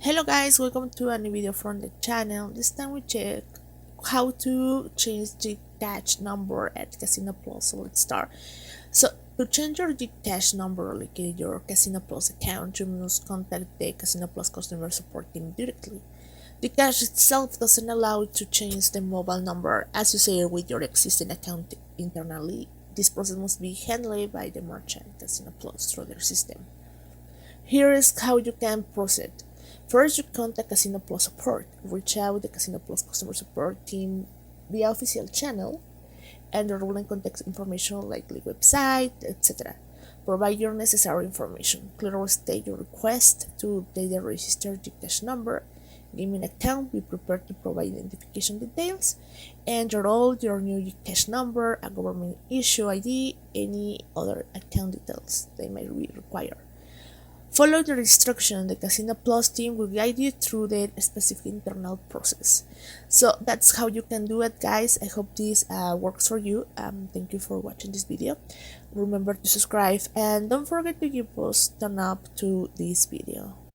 Hello guys, welcome to a new video from the channel. This time we check how to change the GCash number at Casino Plus. So let's start. So to change your GCash number like in your Casino Plus account, you must contact the Casino Plus customer support team directly. GCash itself doesn't allow you to change the mobile number as you share with your existing account internally. This process must be handled by the merchant Casino Plus through their system. Here is how you can proceed. First, you contact Casino Plus support. Reach out the Casino Plus customer support team via official channel and enroll and contact information like the website, etc. Provide your necessary information. Clearly state your request to update the registered GCash number. Give me an account, be prepared to provide identification details, and enroll your new GCash number, a government issue ID, any other account details they may be required. Follow the instructions. The Casino Plus team will guide you through the specific internal process. So that's how you can do it, guys. I hope this works for you. Thank you for watching this video. Remember to subscribe and don't forget to give us thumbs up to this video.